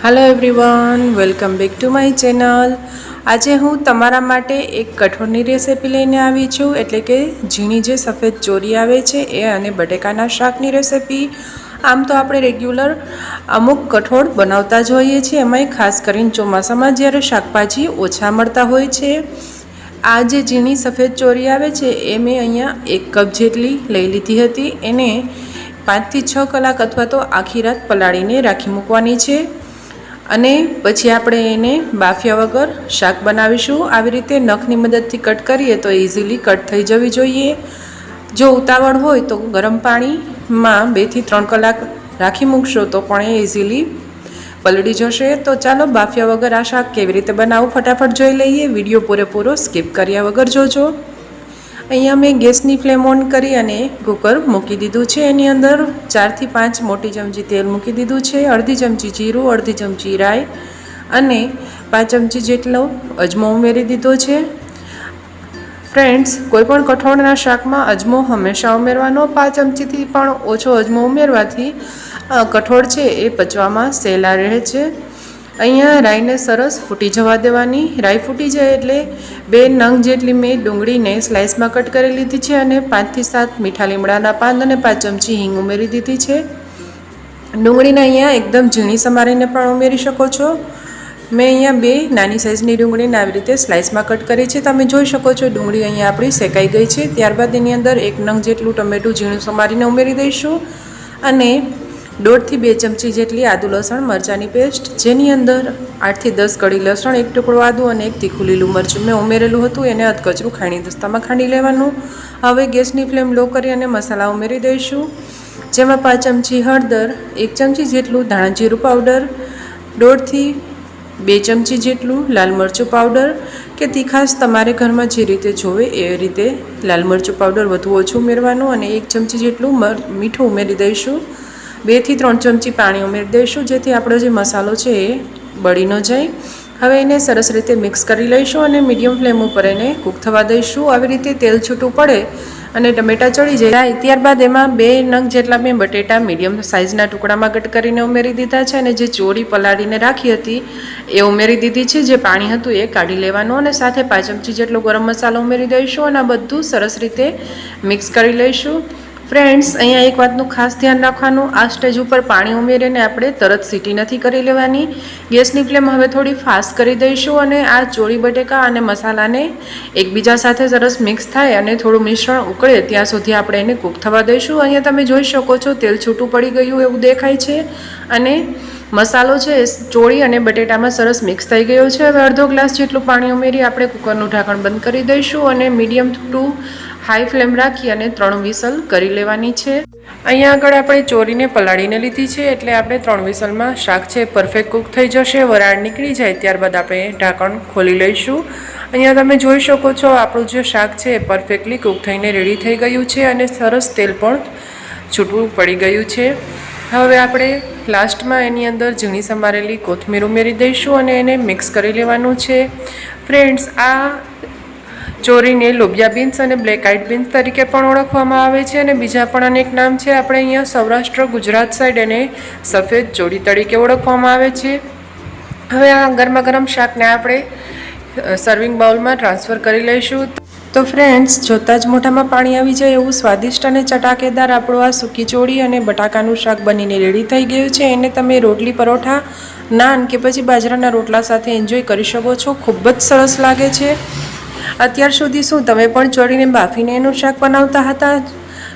Hello everyone, welcome back to my channel. આજે હું તમારા માટે એક કઠોળની રેસીપી લઈને આવી છું, એટલે કે ઝીણી જે સફેદ ચોરી આવે છે એ અને બટેકાના શાકની રેસીપી। આમ તો આપણે રેગ્યુલર અમુક કઠોળ બનાવતા જ હોઈએ છીએ, એમાંય ખાસ કરીને ચોમાસામાં જ્યારે શાકભાજી ઓછા મળતા હોય છે। આ જે ઝીણી સફેદ ચોરી આવે છે એ મેં અહીંયા 1 કપ જેટલી લઈ લીધી હતી। એને 5 થી 6 કલાક અથવા તો આખી રાત પલાળીને રાખી મૂકવાની છે અને પછી આપણે એને બાફ્યા વગર શાક બનાવીશું। આવી રીતે નખની મદદથી કટ કરીએ તો ઇઝીલી કટ થઈ જવી જોઈએ। જો ઉતાવળ હોય તો ગરમ પાણીમાં 2 થી 3 કલાક રાખી મૂકશો તો પણ એ ઇઝીલી પલળી જશે। તો ચાલો બાફ્યા વગર આ શાક કેવી રીતે બનાવવું ફટાફટ જોઈ લઈએ। વિડીયો પૂરેપૂરો સ્કીપ કર્યા વગર જોજો। અહીંયા મેં ગેસની ફ્લેમ ઓન કરી અને કુકર મૂકી દીધું છે। એની અંદર 4 થી 5 મોટી ચમચી તેલ મૂકી દીધું છે, અડધી ચમચી જીરું, અડધી ચમચી રાઈ અને 5 ચમચી જેટલો અજમો ઉમેરી દીધો છે। ફ્રેન્ડ્સ, કોઈપણ કઠોળના શાકમાં અજમો હંમેશા ઉમેરવાનો। 5 ચમચીથી પણ ઓછો અજમો ઉમેરવાથી કઠોળ છે એ પચવામાં સહેલા રહે છે। અહીંયા રાઈને સરસ ફૂટી જવા દેવાની। રાઈ ફૂટી જાય એટલે 2 નંગ જેટલી મેં ડુંગળીને સ્લાઇસમાં કટ કરી લીધી છે અને 5 થી 7 મીઠા લીમડાના પાન અને 5 ચમચી હિંગ ઉમેરી દીધી છે। ડુંગળીને અહીંયા એકદમ ઝીણી સમારીને પણ ઉમેરી શકો છો। મેં અહીંયા 2 નાની સાઇઝની ડુંગળીને આવી રીતે સ્લાઇસમાં કટ કરી છે। તમે જોઈ શકો છો ડુંગળી અહીંયા આપણી શેકાઈ ગઈ છે। ત્યારબાદ એની અંદર 1 નંગ જેટલું ટમેટું ઝીણું સમારીને ઉમેરી દઈશું અને 1.5 થી 2 ચમચી જેટલી આદુ લસણ મરચાંની પેસ્ટ, જેની અંદર 8 થી 10 કળી લસણ, 1 ટુકડો આદુ અને 1 તીખું લીલું મરચું મેં ઉમેરેલું હતું। એને અધકચરું ખાણી દસ્તામાં ખાંડી લેવાનું। હવે ગેસની ફ્લેમ લો કરી અને મસાલા ઉમેરી દઈશું, જેમાં 5 ચમચી હળદર, 1 ચમચી જેટલું ધાણા જીરું પાવડર, 1.5 થી 2 ચમચી જેટલું લાલ મરચું પાવડર કે તીખાશ તમારે ઘરમાં જે રીતે જોવે એ રીતે લાલ મરચું પાવડર વધુ ઓછું ઉમેરવાનું અને 1 ચમચી જેટલું મીઠું ઉમેરી દઈશું। 2 થી 3 ચમચી પાણી ઉમેરી દઈશું, જેથી આપણો જે મસાલો છે એ બળી ન જાય। હવે એને સરસ રીતે મિક્સ કરી લઈશું અને મીડિયમ ફ્લેમ ઉપર એને કૂક થવા દઈશું। આવી રીતે તેલ છૂટું પડે અને ટમેટાં ચડી જાય ત્યારબાદ એમાં 2 નંગ જેટલા મેં બટેટા મીડિયમ સાઇઝના ટુકડામાં કટ કરીને ઉમેરી દીધા છે અને જે ચોરી પલાળીને રાખી હતી એ ઉમેરી દીધી છે। જે પાણી હતું એ કાઢી લેવાનું અને સાથે 5 ચમચી જેટલો ગરમ મસાલો ઉમેરી દઈશું અને આ બધું સરસ રીતે મિક્સ કરી લઈશું। ફ્રેન્ડ્સ, અહીંયા એક વાતનું ખાસ ધ્યાન રાખવાનું, આ સ્ટેજ ઉપર પાણી ઉમેરીને આપણે તરત સીટી નથી કરી લેવાની। ગેસની ફ્લેમ હવે થોડી ફાસ્ટ કરી દઈશું અને આ ચોળી બટેકા અને મસાલાને એકબીજા સાથે સરસ મિક્સ થાય અને થોડું મિશ્રણ ઉકળે ત્યાં સુધી આપણે એને કૂક થવા દઈશું। અહીંયા તમે જોઈ શકો છો તેલ છૂટું પડી ગયું એવું દેખાય છે અને મસાલો છે ચોળી અને બટેટામાં સરસ મિક્સ થઈ ગયો છે। હવે અડધો ગ્લાસ જેટલું પાણી ઉમેરી આપણે કુકરનું ઢાંકણ બંધ કરી દઈશું અને મીડિયમ ટુ હાઈ ફ્લેમ રાખી અને 3 વિસલ કરી લેવાની છે। અહીંયા આગળ આપણે ચોરીને પલાળીને લીધી છે એટલે આપણે 3 વિસલમાં શાક છે પરફેક્ટ કૂક થઈ જશે। વરાળ નીકળી જાય ત્યારબાદ આપણે ઢાંકણ ખોલી લઈશું। અહીંયા તમે જોઈ શકો છો આપણું જે શાક છે એ પરફેક્ટલી કૂક થઈને રેડી થઈ ગયું છે અને સરસ તેલ પણ છૂટું પડી ગયું છે। હવે આપણે લાસ્ટમાં એની અંદર ઝીણી સમારેલી કોથમીર ઉમેરી દઈશું અને એને મિક્સ કરી લેવાનું છે। ફ્રેન્ડ્સ, આ ચોરીને લોબિયા બીન્સ અને બ્લેક આઈડ બીન્સ તરીકે પણ ઓળખવામાં આવે છે અને બીજા પણ અનેક નામ છે। આપણે અહીંયા સૌરાષ્ટ્ર ગુજરાત સાઈડ એને સફેદ ચોરી તરીકે ઓળખવામાં આવે છે। હવે આ ગરમા ગરમ શાકને આપણે સર્વિંગ બાઉલમાં ટ્રાન્સફર કરી લઈશું। તો ફ્રેન્ડ્સ, જોતાં જ મોઢામાં પાણી આવી જાય એવું સ્વાદિષ્ટ અને ચટાકેદાર આપણું આ સૂકી ચોળી અને બટાકાનું શાક બનીને રેડી થઈ ગયું છે। એને તમે રોટલી, પરોઠા, નાન કે પછી બાજરાના રોટલા સાથે એન્જોય કરી શકો છો। ખૂબ જ સરસ લાગે છે। અત્યાર સુધી શું તમે પણ ચોળીને બાફીને એનું શાક બનાવતા હતા?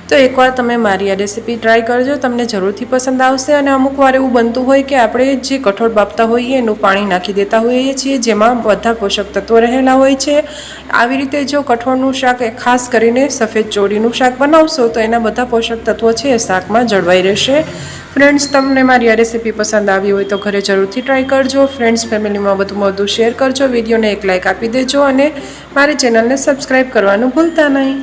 તો એકવાર તમે મારી આ રેસીપી ટ્રાય કરજો, તમને જરૂરથી પસંદ આવશે। અને અમુક વાર એવું બનતું હોય કે આપણે જે કઠોળ બાફતા હોઈએ એનું પાણી નાખી દેતા હોઈએ છીએ, જેમાં બધા પોષક તત્વો રહેલા હોય છે। આવી રીતે જો કઠોળનું શાક ખાસ કરીને સફેદ ચોળીનું શાક બનાવશો તો એના બધા પોષક તત્વો છે એ શાકમાં જળવાઈ રહેશે। ફ્રેન્ડ્સ, તમને મારી આ રેસીપી પસંદ આવી હોય તો ઘરે જરૂરથી ટ્રાય કરજો। ફ્રેન્ડ્સ, ફેમિલીમાં વધુમાં વધુ શેર કરજો, વિડીયોને એક લાઇક આપી દેજો અને મારી ચેનલને સબસ્ક્રાઈબ કરવાનું ભૂલતા નહીં।